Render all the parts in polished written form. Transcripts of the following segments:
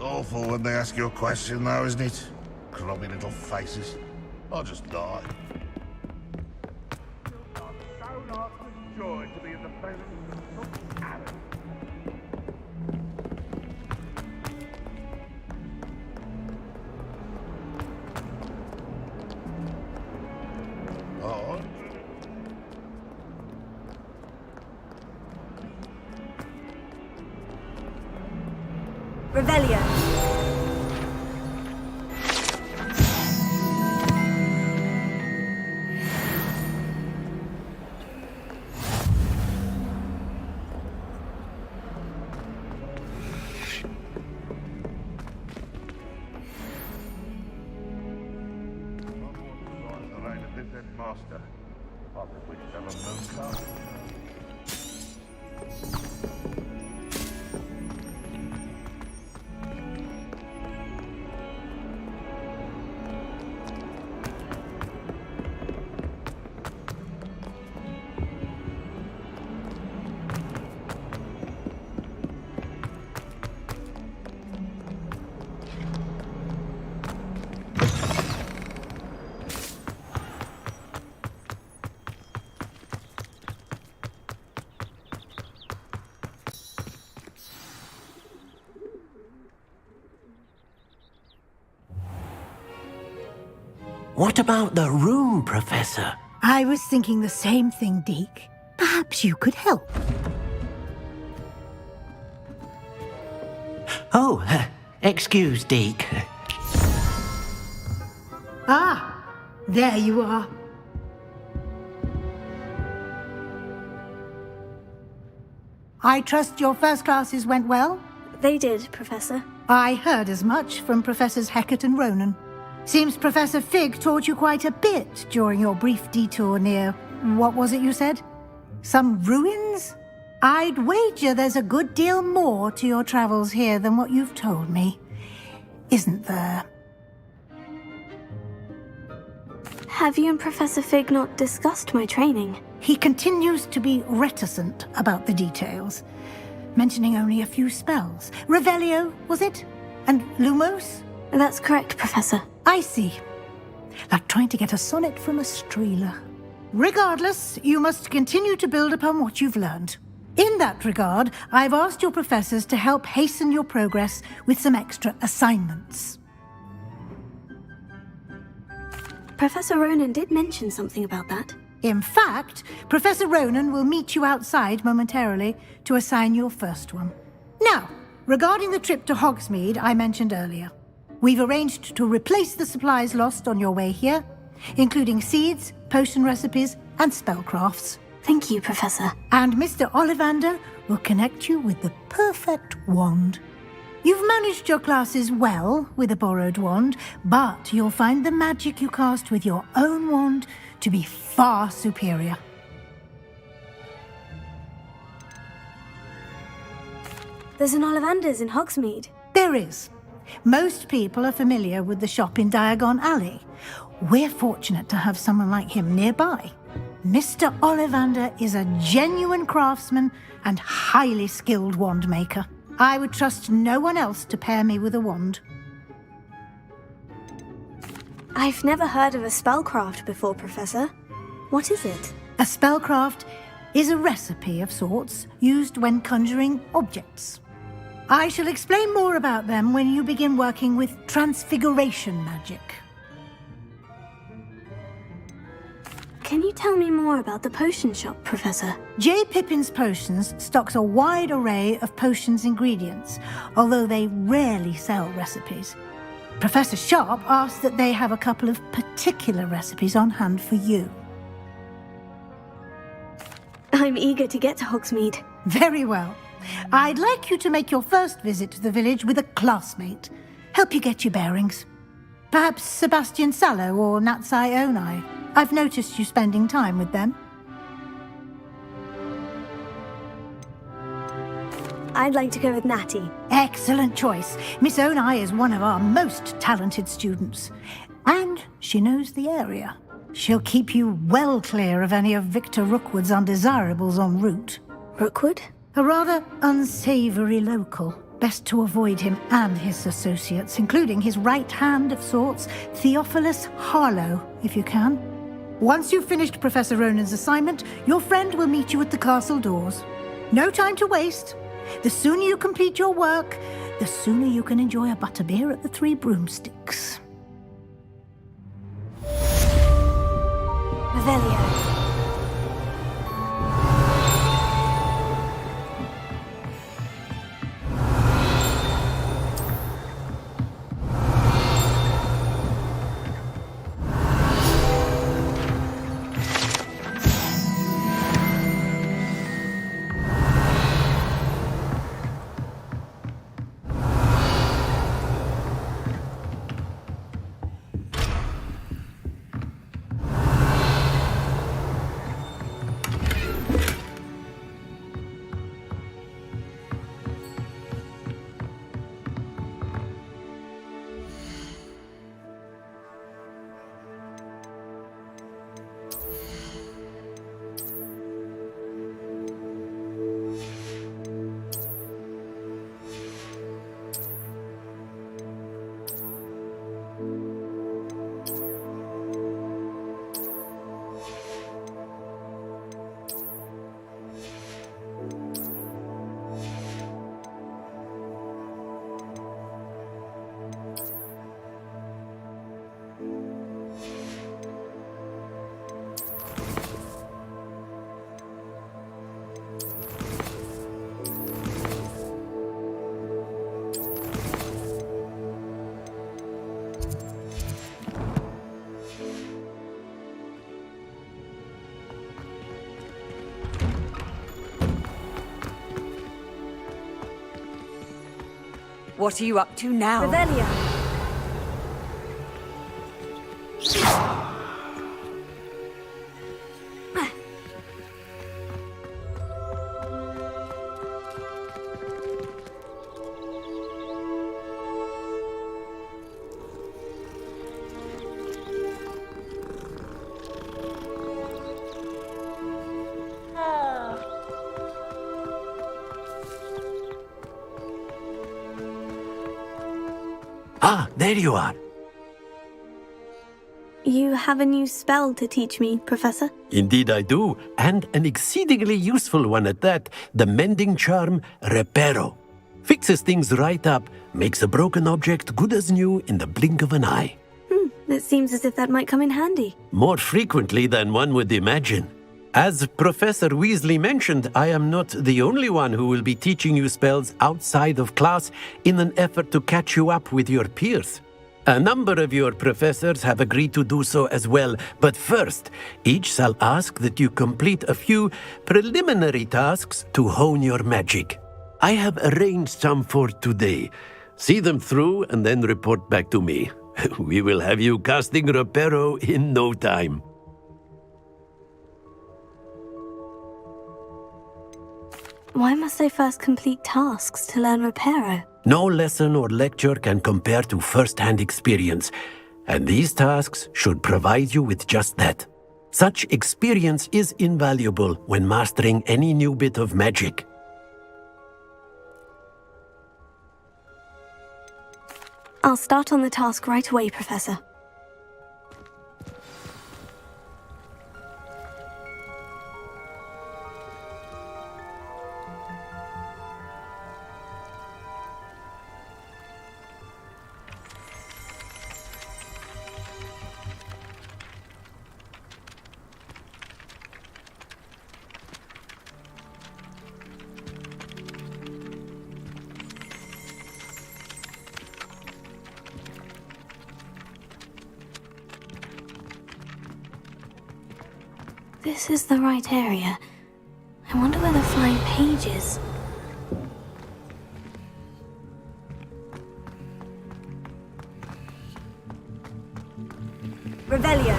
awful when they ask you a question, though, isn't it? Crummy little faces. I'll just die. So nice and joy to be in the presence of some Aaron. Oh. Revelio. Master. I think we should have a moon card. What about the room, Professor? I was thinking the same thing, Deke. Perhaps you could help. Oh, excuse, Deke. Ah, there you are. I trust your first classes went well? They did, Professor. I heard as much from Professors Hecat and Ronan. Seems Professor Fig taught you quite a bit during your brief detour near... what was it you said? Some ruins? I'd wager there's a good deal more to your travels here than what you've told me. Isn't there? Have you and Professor Fig not discussed my training? He continues to be reticent about the details, mentioning only a few spells. Revelio, was it? And Lumos? That's correct, Professor. I see. Like trying to get a sonnet from a streeler. Regardless, you must continue to build upon what you've learned. In that regard, I've asked your professors to help hasten your progress with some extra assignments. Professor Ronan did mention something about that. In fact, Professor Ronan will meet you outside momentarily to assign your first one. Now, regarding the trip to Hogsmeade I mentioned earlier, we've arranged to replace the supplies lost on your way here, including seeds, potion recipes, and spellcrafts. Thank you, Professor. And Mr. Ollivander will connect you with the perfect wand. You've managed your classes well with a borrowed wand, but you'll find the magic you cast with your own wand to be far superior. There's an Ollivander's in Hogsmeade. There is. Most people are familiar with the shop in Diagon Alley. We're fortunate to have someone like him nearby. Mr. Ollivander is a genuine craftsman and highly skilled wand maker. I would trust no one else to pair me with a wand. I've never heard of a spellcraft before, Professor. What is it? A spellcraft is a recipe of sorts used when conjuring objects. I shall explain more about them when you begin working with transfiguration magic. Can you tell me more about the potion shop, Professor? J. Pippin's Potions stocks a wide array of potions ingredients, although they rarely sell recipes. Professor Sharp asked that they have a couple of particular recipes on hand for you. I'm eager to get to Hogsmeade. Very well. I'd like you to make your first visit to the village with a classmate. Help you get your bearings. Perhaps Sebastian Sallow or Natsai Onai. I've noticed you spending time with them. I'd like to go with Natty. Excellent choice. Miss Onai is one of our most talented students. And she knows the area. She'll keep you well clear of any of Victor Rookwood's undesirables en route. Rookwood? A rather unsavory local. Best to avoid him and his associates, including his right hand of sorts, Theophilus Harlow, if you can. Once you've finished Professor Ronan's assignment, your friend will meet you at the castle doors. No time to waste. The sooner you complete your work, the sooner you can enjoy a butterbeer at the Three Broomsticks. Revelio. What are you up to now? Revelio. Ah, there you are. You have a new spell to teach me, Professor? Indeed I do, and an exceedingly useful one at that. The mending charm, Reparo. Fixes things right up, makes a broken object good as new in the blink of an eye. It seems as if that might come in handy. More frequently than one would imagine. As Professor Weasley mentioned, I am not the only one who will be teaching you spells outside of class in an effort to catch you up with your peers. A number of your professors have agreed to do so as well, but first, each shall ask that you complete a few preliminary tasks to hone your magic. I have arranged some for today. See them through and then report back to me. We will have you casting Reparo in no time. Why must I first complete tasks to learn Reparo? No lesson or lecture can compare to first-hand experience, and these tasks should provide you with just that. Such experience is invaluable when mastering any new bit of magic. I'll start on the task right away, Professor. This is the right area. I wonder where the flying page is. Revelio.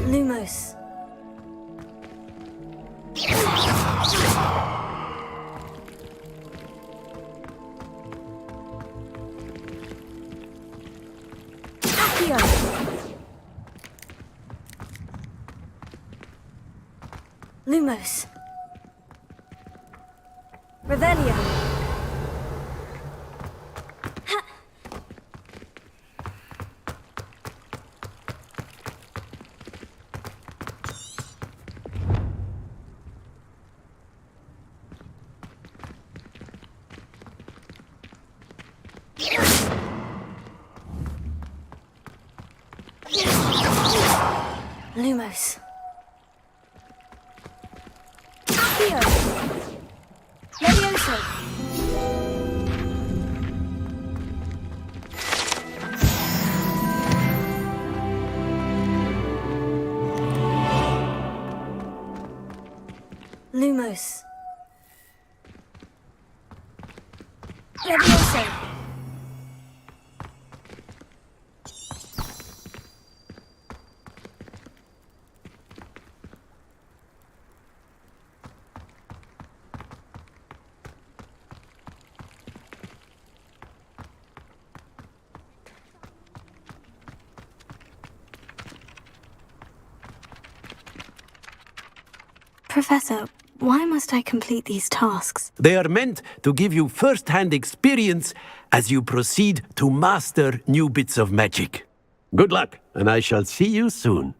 Lumos. Lumos. Revelio. Lumos. Accio. Levioso. Lumos. Levioso. Professor, why must I complete these tasks? They are meant to give you first-hand experience as you proceed to master new bits of magic. Good luck, and I shall see you soon.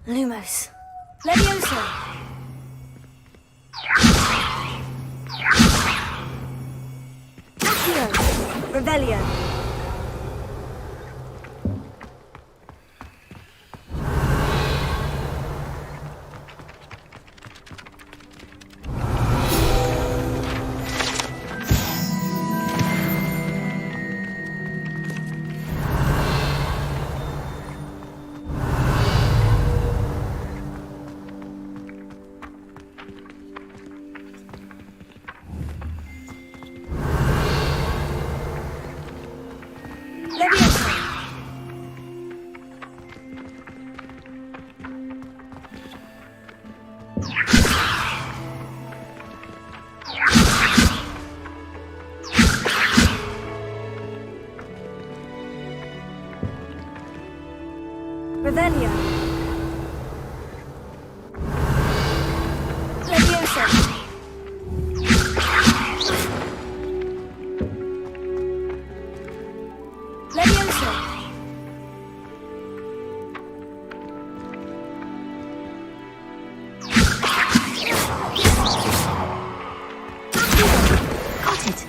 Lumos. Levioso. Accio. Revelio. Revelio. Levioso. Levioso. Got it.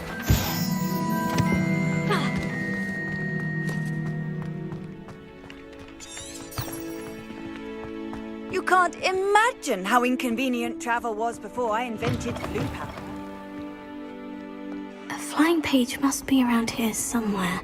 You can't imagine how inconvenient travel was before I invented blue power. A flying page must be around here somewhere.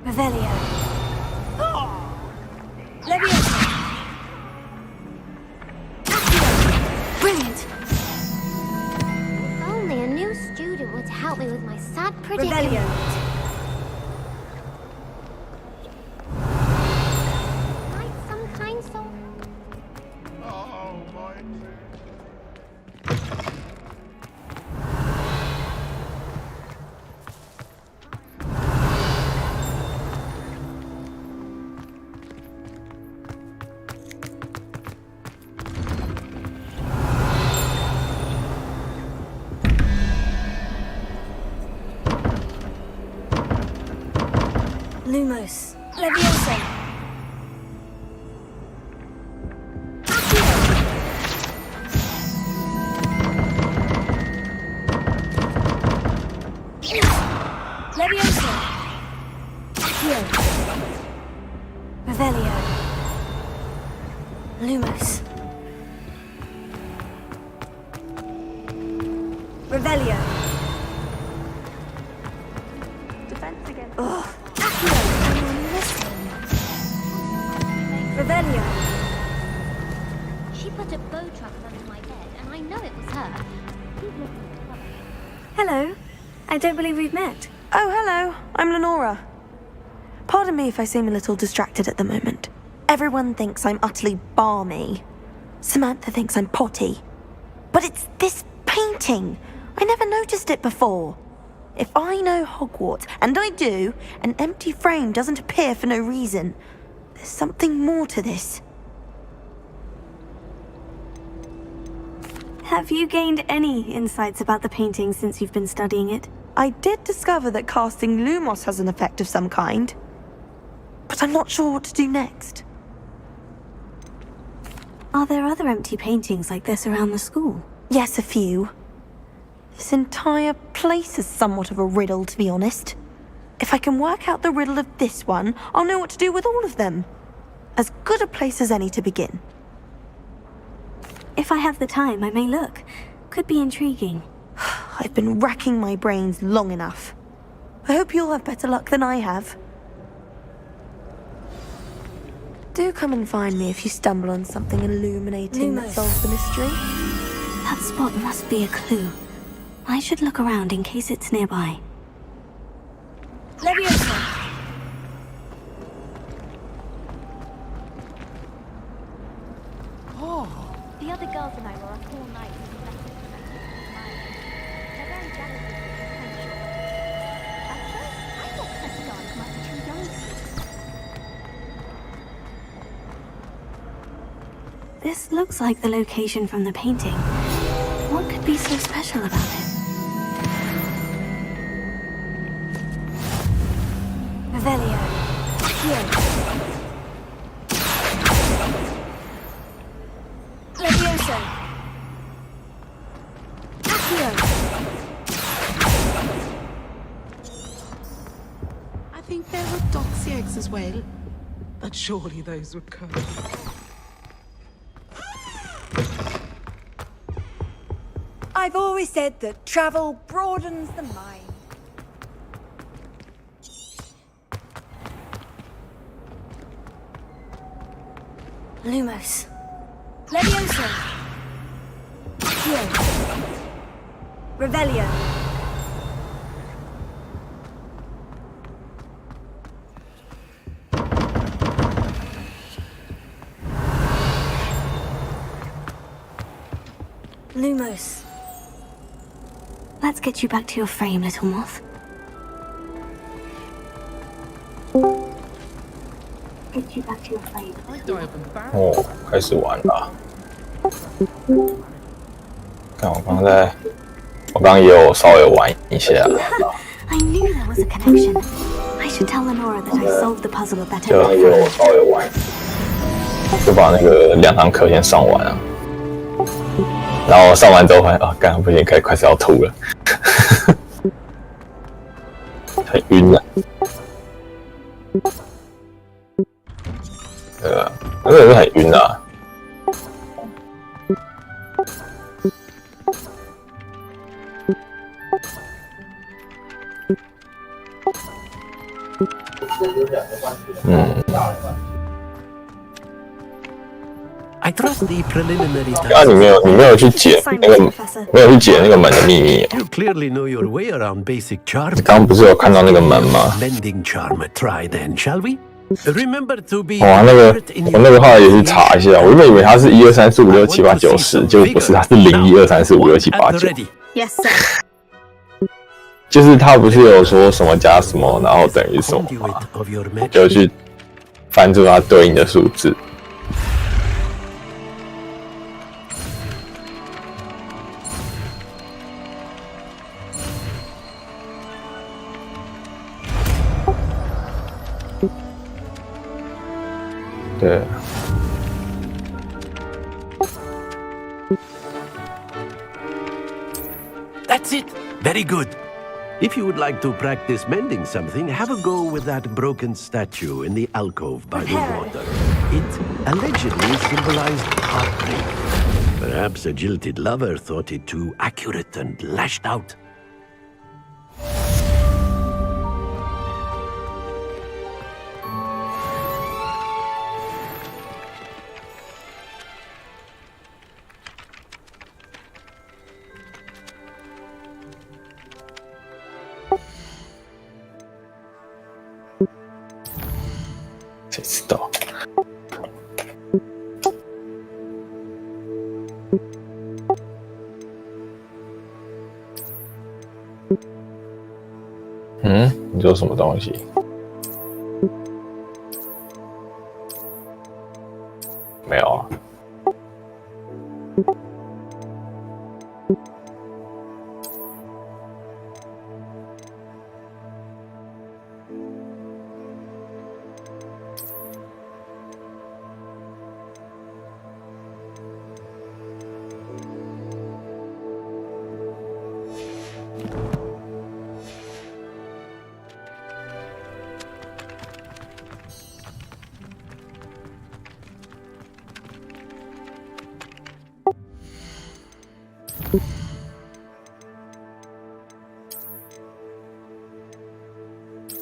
Revelio. Levioso. Accio. Brilliant. If only a new student would help me with my sad predicament. Revelio. Like some kind of... Oh, my... Lumos. Levioso. Levioso. Accio. Revelio. Lumos. Revelio. Defense again. Ugh. Accio. Revelio. She put a bow truffle under my bed, and I know it was her. Hello. I don't believe we've met. Oh, hello. I'm Lenora. Pardon me if I seem a little distracted at the moment. Everyone thinks I'm utterly balmy. Samantha thinks I'm potty. But it's this painting. I never noticed it before. If I know Hogwarts, and I do, an empty frame doesn't appear for no reason. There's something more to this. Have you gained any insights about the painting since you've been studying it? I did discover that casting Lumos has an effect of some kind. but I'm not sure what to do next. Are there other empty paintings like this around the school? Yes, a few. This entire place is somewhat of a riddle, to be honest. If I can work out the riddle of this one, I'll know what to do with all of them. As good a place as any to begin. If I have the time, I may look. Could be intriguing. I've been racking my brains long enough. I hope you'll have better luck than I have. Do come and find me if you stumble on something illuminating that solves the mystery. That spot must be a clue. I should look around in case it's nearby. Leviosa! The other girls and I were up all night discussing They're very jealous of your potential. At first, I thought Professor Garlic might be too young for This looks like the location from the painting. What could be so special about it? Revelio. Here. Leviosa. Accio. I think there were doxy eggs as well, but surely those were curved. I've always said that travel broadens the mind. Lumos. Leviosa. Here. Revelio. Lumos. Let's get you back to your frame, little moth. Get you back to your frame. 哦，开始玩了。看我刚刚也有稍微玩一下， I knew there was a connection. I should tell Lenora that I solved the puzzle of that 就 empty 也有 frame. 稍微玩，就把那个2堂课先上完啊。然后上完之后发现啊，干不行，开始要吐了，很晕了。对啊，那个是很晕啊。I trust the preliminary 啊，你没 tasks. 有去解那个没有去解那个门的秘密哦。 You clearly know your way around basic charm. 你刚刚不是有看到那个门吗？ Mending charm, try then, shall we? Remember to be 哇，那个 accurate in 我 your 那个后来也去查一下，我原本以为它是1、2、3、4、5、6、7、8、9、10，结果不是，它是0、1、2、3、4、5、6、7、8、9。 ready. Yes, sir. 就是他不是有说什么加什么，然后等于什么 Conduit 吗？ of your 就 magic. 去翻出它对应的数字。对。 That's it. Very good. If you would like to practice mending something, have a go with that broken statue in the alcove by the water. It allegedly symbolized heartbreak. Perhaps a jilted lover thought it too accurate and lashed out. Stop.嗯，你说什么东西？没有啊。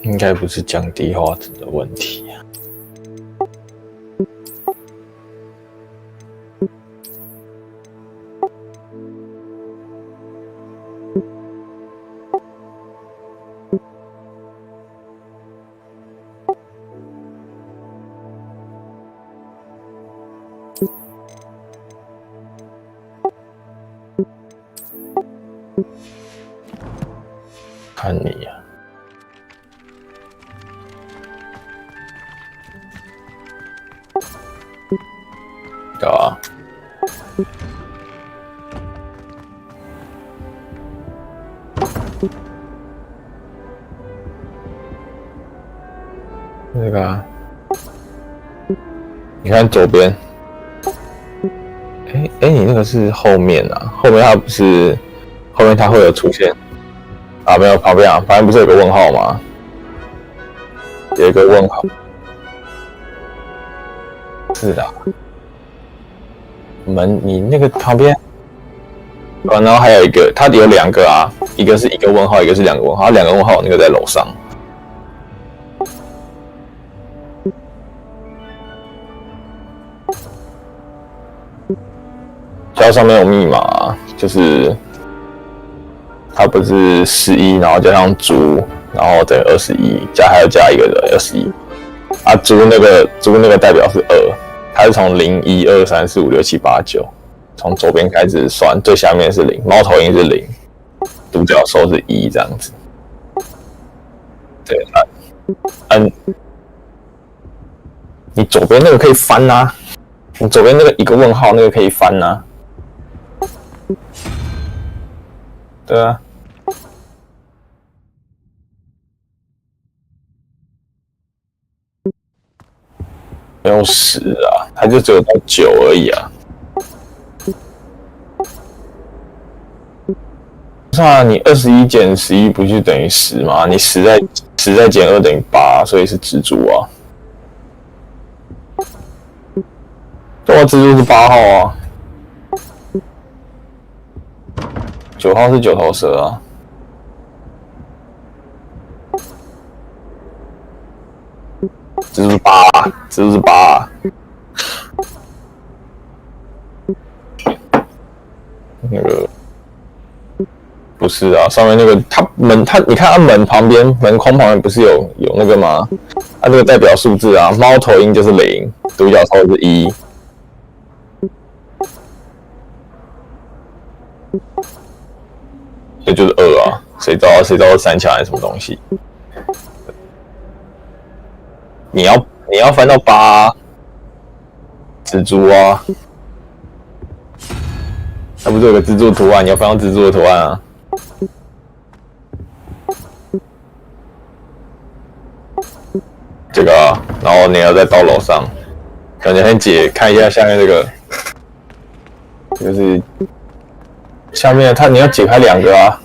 应该不是降低画质的问题啊。看你呀、对啊，那个啊，你看左边，你那个是后面啊，后面它不是，后面它会有出现。啊，没有，旁边不是有个问号吗？有一个问号。是的。门，你那个旁边，啊，然后还有一个，它有2个啊，一个是1个问号，一个是2个问号，它2个问号那个在楼上。学校上面有密码啊，就是。它不是11，然后加上猪，然后等于21，还要加一个人21。啊，猪那个代表是2，它是从0、1、2、3、4、5、6、7、8、9，从左边开始算，最下面是0，猫头鹰是0，独角兽是1，这样子。对，你左边那个可以翻啊，你左边那个1个问号那个可以翻啊。对啊，没有10啊，它就只有到9而已啊。不是啊，你21减11不就等于10吗？你10再减2等于8，所以是蜘蛛啊。对啊，蜘蛛是8号啊。9号是9头蛇啊，这是8，这是8。那个不是啊，上面那个你看它门旁边，门框旁边不是有那个吗？它这个代表数字啊，猫头鹰就是0，独角兽是1。这就是2啊，谁知道是3强还是什么东西？你要翻到8、啊，蜘蛛啊，它不是有个蜘蛛图案？你要翻到蜘蛛的图案啊。这个啊，然后你要再到楼上，感觉很解，看一下下面这个，就是下面你要解开2个啊，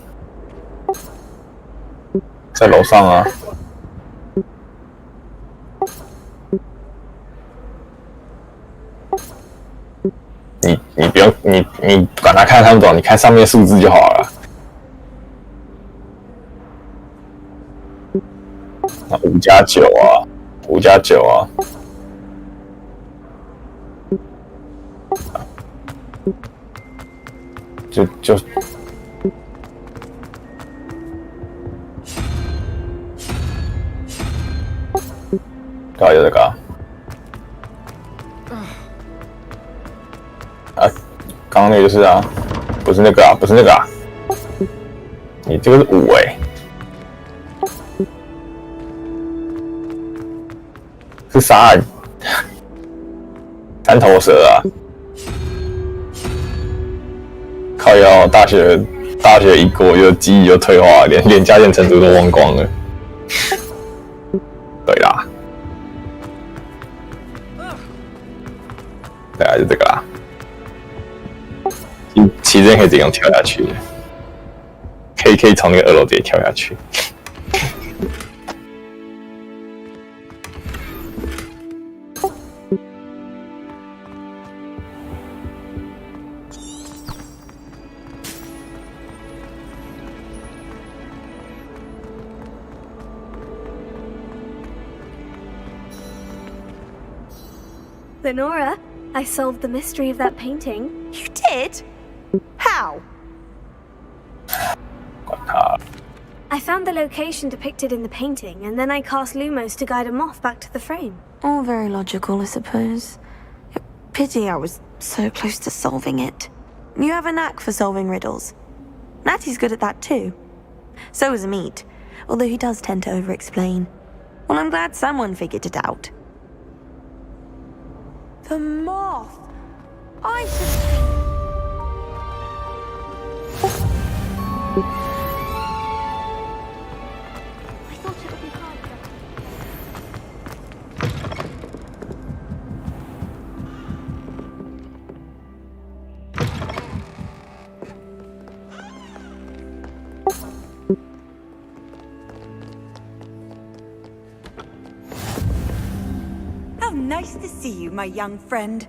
在楼上啊。你不用你管他看不懂，你看上面数字就好了。那5加9啊，5加9啊。就搞有这个啊，刚刚那个就是啊，不是那个啊，不是那个啊，你这个是5是3头蛇啊。靠腰，大学一过就记忆就退化了，连加减乘除都忘光了。对啦，对啊，就这个啦。其实可以直接用跳下去的，可以从那个2楼直接跳下去。Lenora, I solved the mystery of that painting. You did? How? I found the location depicted in the painting, and then I cast Lumos to guide him off back to the frame. All very logical, I suppose. Pity I was so close to solving it. You have a knack for solving riddles. Natty's good at that too. So is Amit, although he does tend to over-explain. Well, I'm glad someone figured it out. The moth! I should have seen... I thought it would be hard to... How nice to see you, my young friend.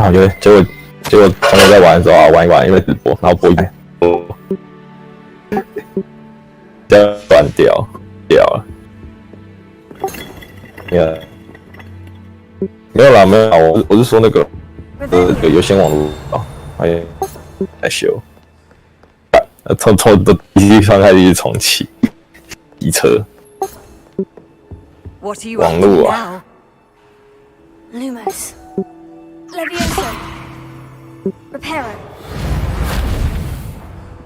我觉得结果朋友在玩的时候啊，玩一玩，因为直播，然后播一半，这样断掉了。没有啦，我是说那个有线网络啊，哎，在修，从机器上开始重启，机车， What are you 网 up to 络啊。 now? Lumos. Levioso. Reparo.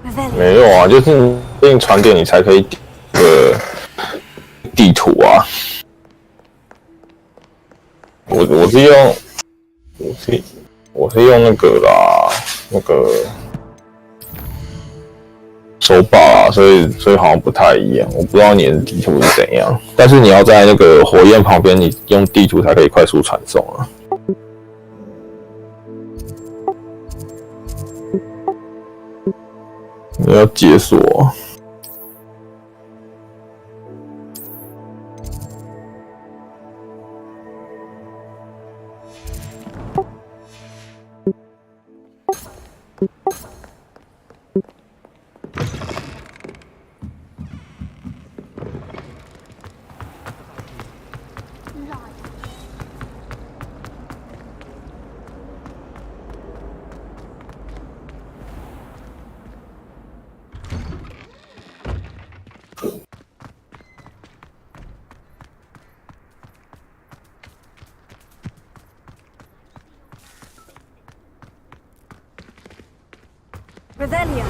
Revelio. 没有啊，就是令传给你才可以地图啊。我是用那个啦，那个手把啊，所以好像不太一样。我不知道你的地图是怎样，但是你要在那个火焰旁边，你用地图才可以快速传送啊。你要解锁。Revelio.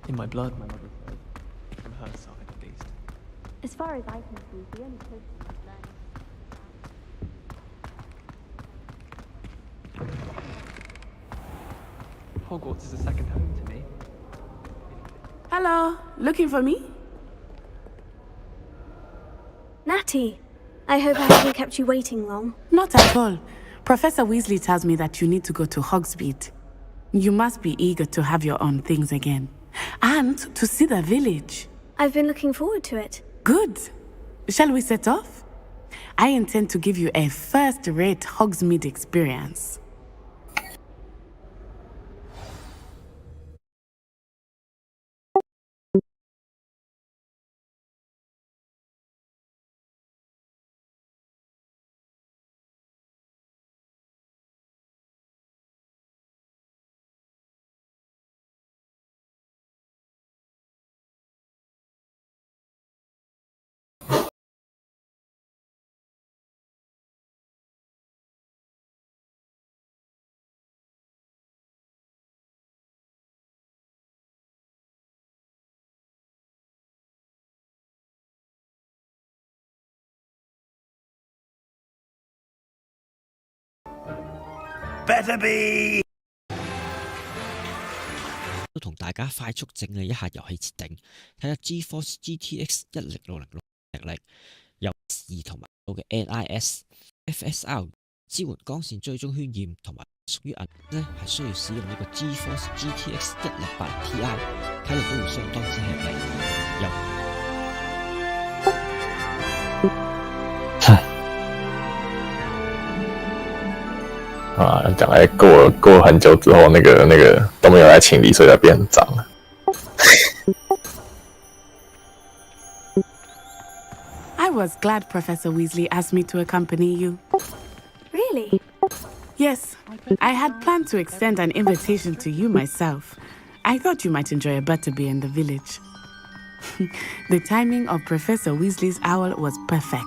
In my blood, my mother said. From her side, at least. As far as I can see, the only person who's learning... Hogwarts is a second home to me. Hello, looking for me? Natty, I hope I haven't kept you waiting long. Not at all. Professor Weasley tells me that you need to go to Hogsmeade. You must be eager to have your own things again. And to see the village. I've been looking forward to it. Good. Shall we set off? I intend to give you a first-rate Hogsmeade experience. better be。都同大家快速整理一下遊戲設定，睇下 GeForce GTX 10606力力有2同埋嘅 NIS、FSR 支援光線追蹤渲染，同埋屬於銀咧係需要使用呢個 GeForce GTX 1680 Ti， 睇嚟都會相當之吃力。讲来过了很久之后，那个都没有来清理，所以才变很脏了。I was glad Professor Weasley asked me to accompany you. Really? Yes, I had planned to extend an invitation to you myself. I thought you might enjoy a butterbeer in the village. The timing of Professor Weasley's owl was perfect.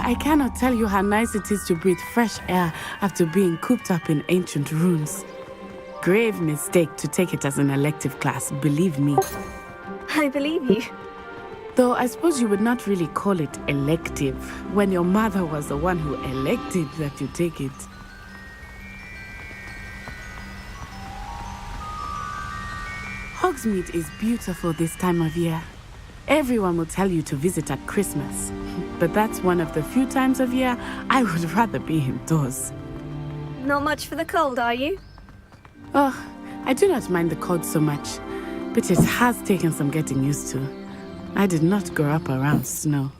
I cannot tell you how nice it is to breathe fresh air after being cooped up in ancient ruins. Grave mistake to take it as an elective class, believe me. I believe you. Though I suppose you would not really call it elective when your mother was the one who elected that you take it. Hogsmeade is beautiful this time of year. Everyone will tell you to visit at Christmas, but that's one of the few times of year I would rather be indoors. Not much for the cold, are you? Oh, I do not mind the cold so much, but it has taken some getting used to. I did not grow up around snow.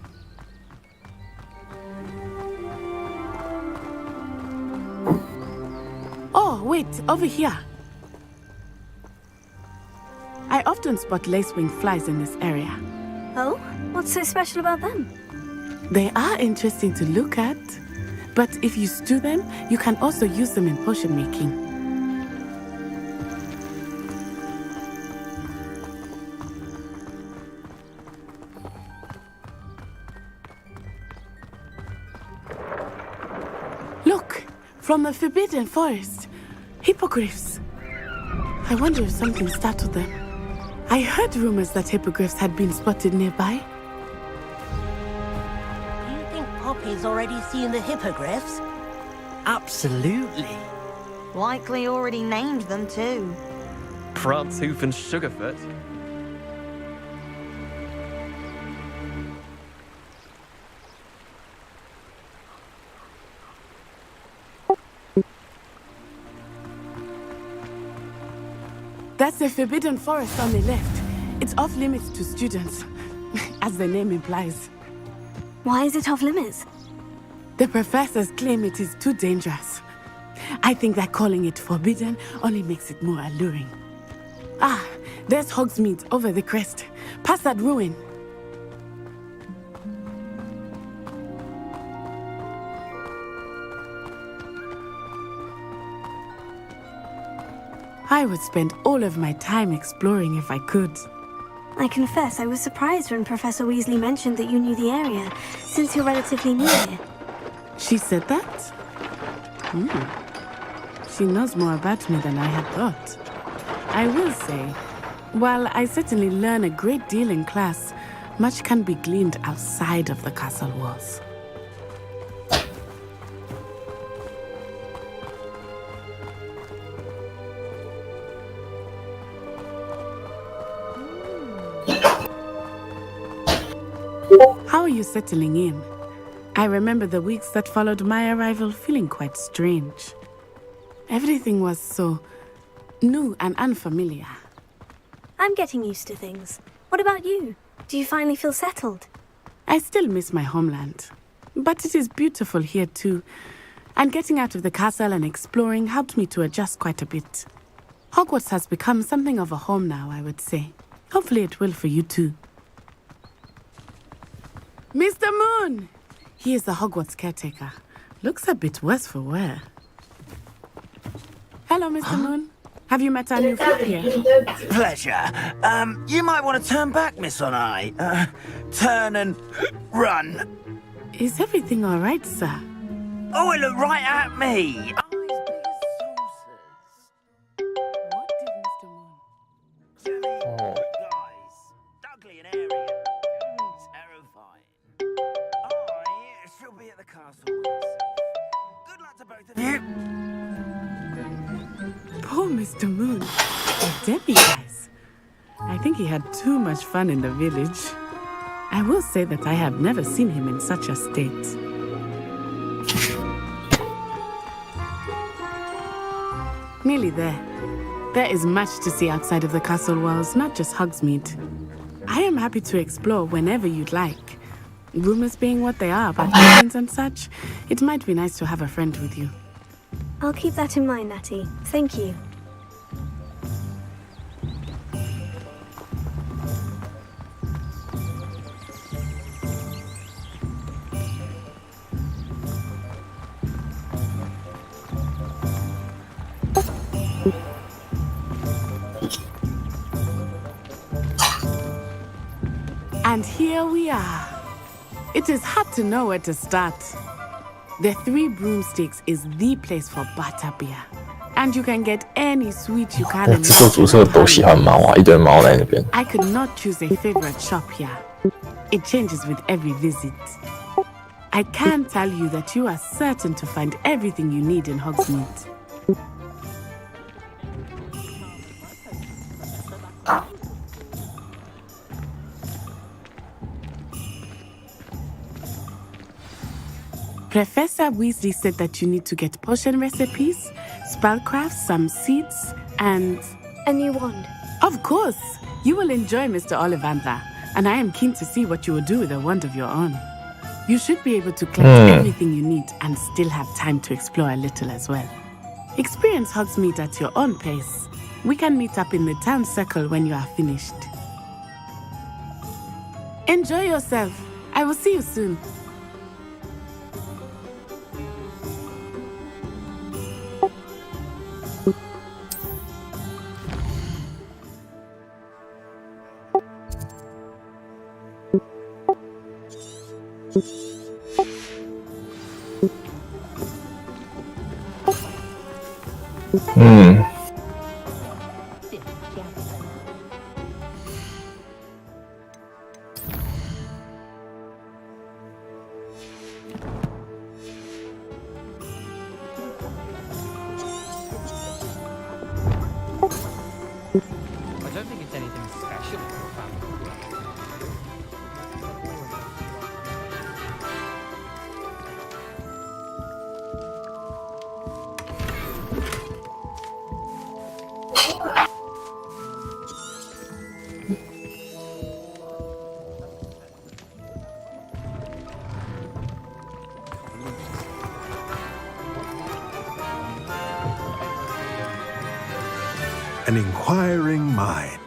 Oh, wait, over here. I often spot lacewing flies in this area. Oh? What's so special about them? They are interesting to look at, but if you stew them, you can also use them in potion making. Look, from the Forbidden Forest, hippogriffs. I wonder if something startled them. I heard rumors that hippogriffs had been spotted nearby. Do you think Poppy's already seen the hippogriffs? Absolutely. Likely already named them too. Prantshoof and Sugarfoot. That's the Forbidden Forest on the left. It's off limits to students, as the name implies. Why is it off limits? The professors claim it is too dangerous. I think that calling it forbidden only makes it more alluring. Ah, there's Hogsmeade over the crest. Past that ruin. I would spend all of my time exploring if I could. I confess I was surprised when Professor Weasley mentioned that you knew the area, since you're relatively new here. She said that? She knows more about me than I had thought. I will say, while I certainly learn a great deal in class, much can be gleaned outside of the castle walls. How are you settling in? I remember the weeks that followed my arrival feeling quite strange. Everything was so new and unfamiliar. I'm getting used to things. What about you? Do you finally feel settled? I still miss my homeland, but it is beautiful here too. And getting out of the castle and exploring helped me to adjust quite a bit. Hogwarts has become something of a home now, I would say. Hopefully it will for you too. Mr. Moon! He is the Hogwarts caretaker. Looks a bit worse for wear. Hello, Mr. Moon. Have you met our new friend here? Pleasure. You might want to turn back, Miss Onai. Turn and run. Is everything all right, sir? Oh, it looked right at me. Eyes big as What did Mr. Moon? saucers. Guys, ugly and arrogant. Terrible. the castle. Good luck to both of you. Poor Mr. Moon. The Debbie guys. I think he had too much fun in the village. I will say that I have never seen him in such a state. Nearly there. There is much to see outside of the castle walls, not just Hogsmeade. I am happy to explore whenever you'd like. Rumors being what they are about dragons and such, it might be nice to have a friend with you. I'll keep that in mind, Natty. Thank you. And here we are. It is hard to know where to start. The Three Broomsticks is the place for butterbeer. And you can get any sweet you can imagine. 制作组社都喜欢猫啊，一堆猫在那边。 I could not choose a favorite shop here. It changes with every visit. I can tell you that you are certain to find everything you need in Hogsmeade. Professor Weasley said that you need to get potion recipes, spellcrafts, some seeds, and... A new wand. Of course! You will enjoy Mr. Ollivander, and I am keen to see what you will do with a wand of your own. You should be able to collect everything you need and still have time to explore a little as well. Experience Hogsmeade at your own pace. We can meet up in the town circle when you are finished. Enjoy yourself. I will see you soon. I don't think it's anything special. An inquiring mind.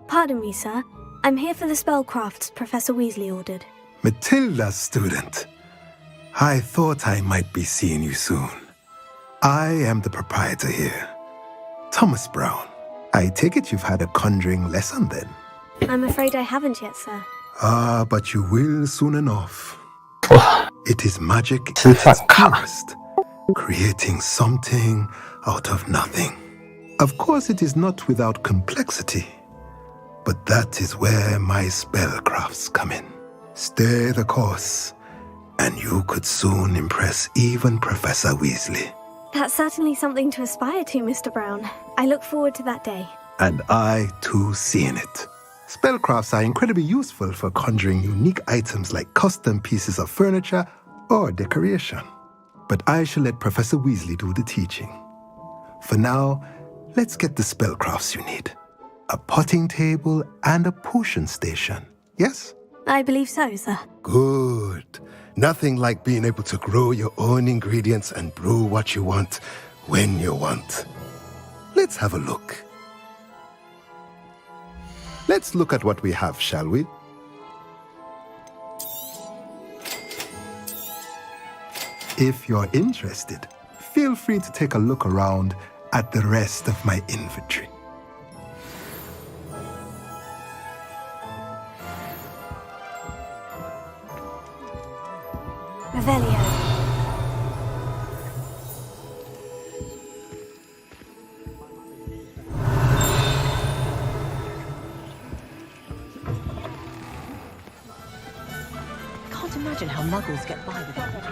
Pardon me, sir. I'm here for the spellcrafts Professor Weasley ordered. Matilda's student. I thought I might be seeing you soon. I am the proprietor here, Thomas Brown. I take it you've had a conjuring lesson then? I'm afraid I haven't yet, sir. Ah, but you will soon enough. It is magic at its purest, creating something out of nothing. Of course, it is not without complexity, but that is where my spellcrafts come in. Stay the course, and you could soon impress even Professor Weasley. That's certainly something to aspire to, Mr. Brown. I look forward to that day. And I, too, seeing it. Spellcrafts are incredibly useful for conjuring unique items like custom pieces of furniture or decoration. But I shall let Professor Weasley do the teaching. For now, let's get the spellcrafts you need. A potting table and a potion station, yes? I believe so, sir. Good. Nothing like being able to grow your own ingredients and brew what you want when you want. Let's have a look. Let's look at what we have, shall we? If you're interested, feel free to take a look around at the rest of my inventory. Revelio. can't imagine how muggles get by without it.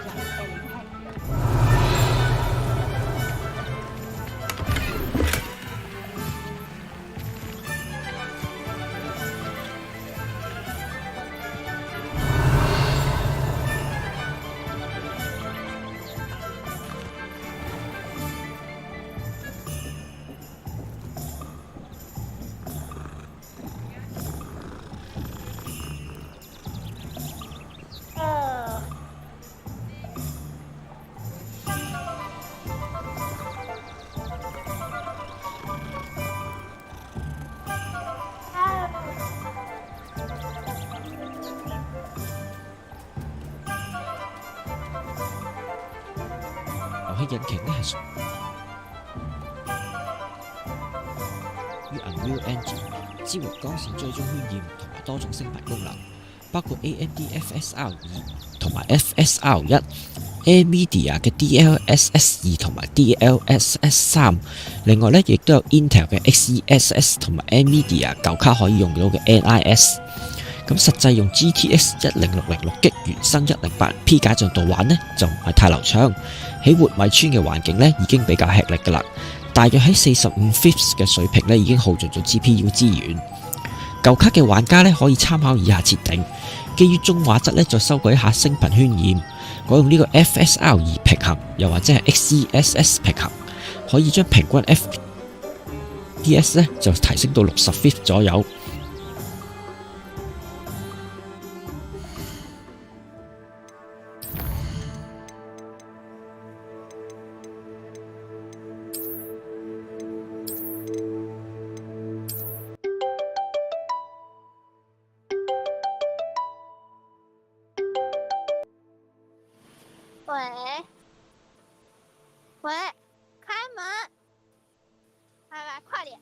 遊戲引擎呢係屬於 Unreal Engine， 支援光線追蹤渲染同埋多種聲頻功能，包括 AMD FSR 2同埋 FSR 1、NVIDIA 嘅 DLSS 2同埋 DLSS 3，另外呢亦都有 Intel 嘅 XeSS 同埋 NVIDIA 舊卡可以用到嘅 NIS。咁實際用 GTX 10606G 原生 1080P 解像度玩呢，就唔係太流暢。喺活米村嘅環境呢，已經比較吃力㗎啦，大約喺45 fps 嘅水平呢，已經耗盡咗 GPU 資源。舊卡嘅玩家呢，可以參考以下設定，基於中畫質呢，再修改一下聲頻渲染，改用呢個 FSR 2平衡，又或者係 XeSS 平衡，可以將平均 FPS 呢就提升到60 fps 左右。喂，开门！来来，快点！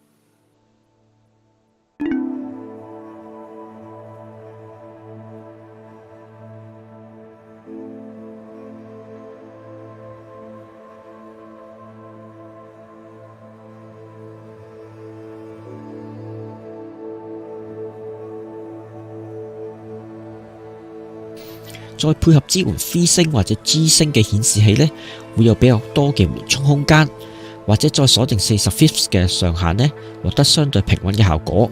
再配合支援 V 聲或者 G 聲嘅顯示器呢，會有比較多嘅緩衝空間，或者再鎖定40 fps 嘅上限呢，獲得相對平穩嘅效果。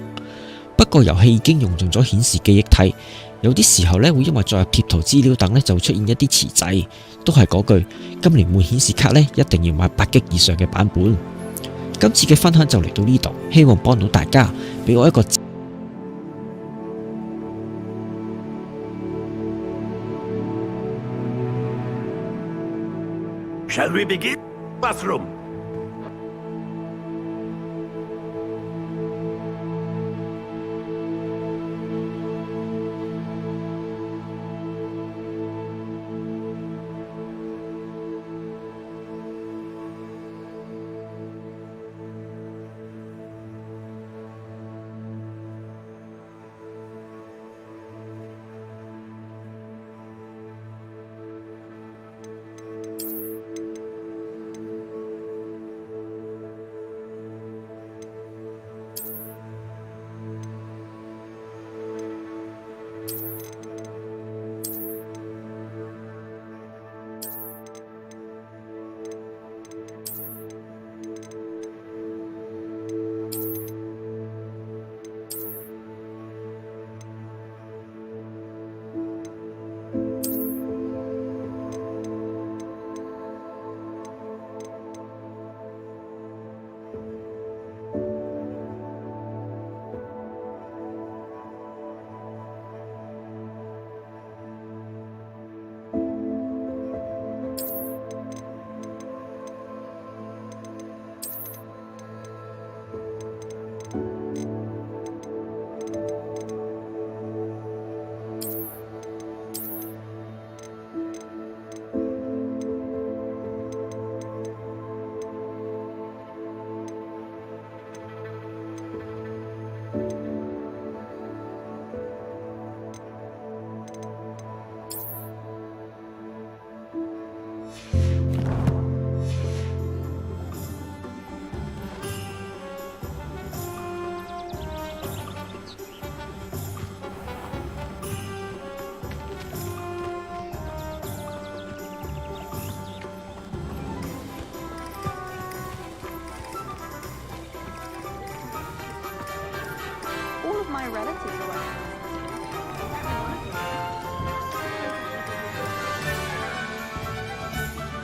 不過遊戲已經用盡咗顯示記憶體，有啲時候呢會因為載入貼圖資料等呢，就會出現一啲遲滯。都係嗰句，今年換顯示卡呢，一定要買8GB以上嘅版本。今次嘅分享就嚟到呢度，希望幫到大家，俾我一個Shall we begin? Bathroom.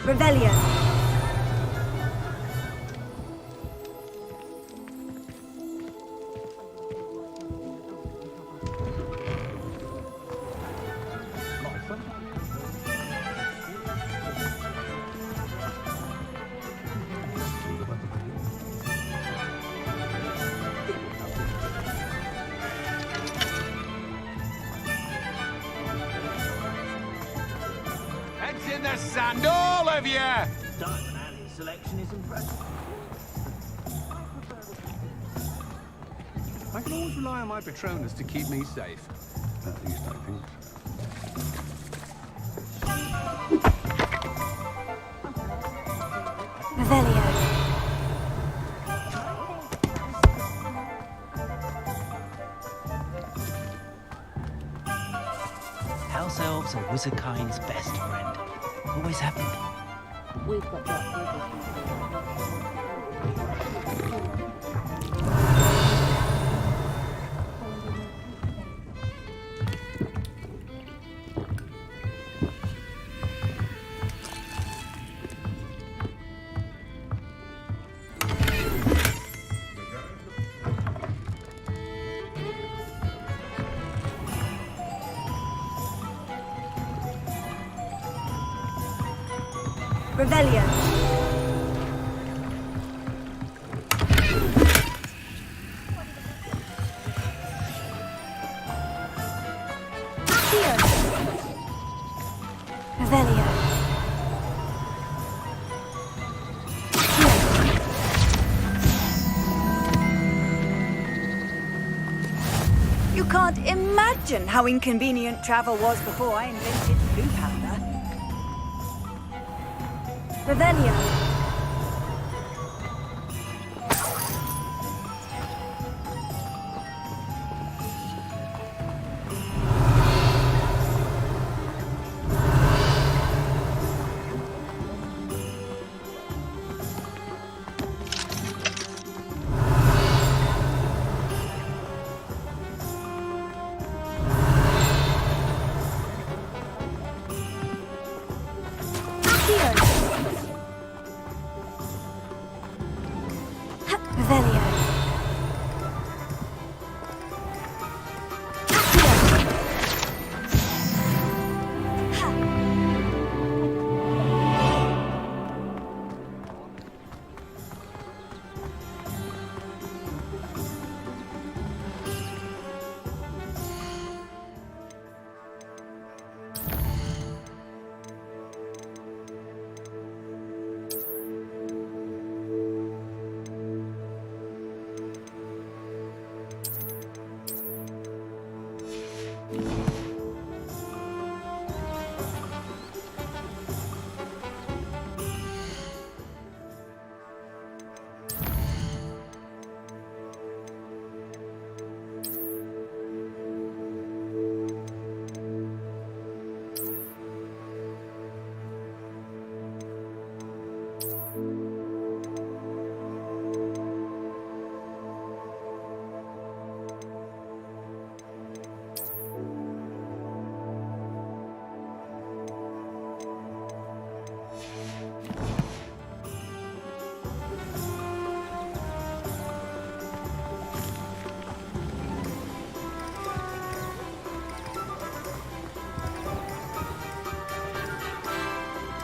Revelio. Heads in the sand, all of you! Diamond Alley's selection is impressive. I can always rely on my Patronus to keep me safe. At least I think so. Revelio. House elves are Wizardkind's best friend. Always have been. We've got that. Revelio. Accio. Revelio. You can't imagine how inconvenient travel was before I invented blue powder. Revelio. Revelio.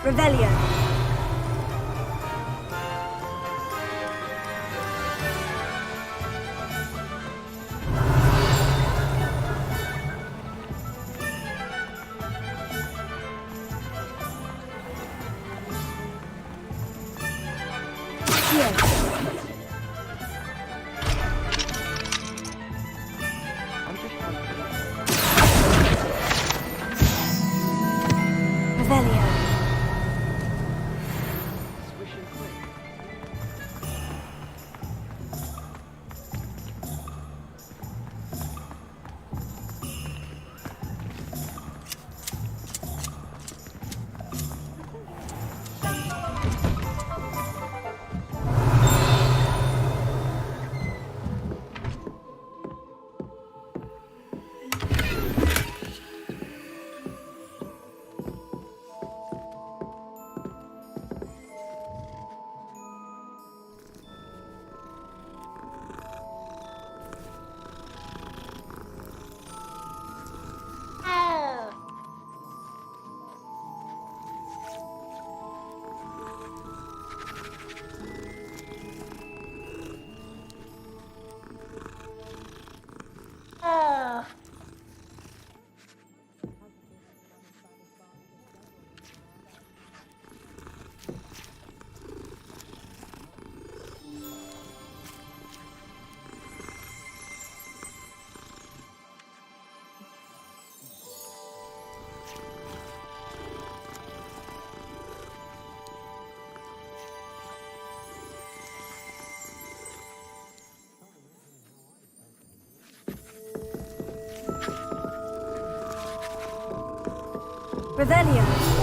Revelio. Revelio. Revelio.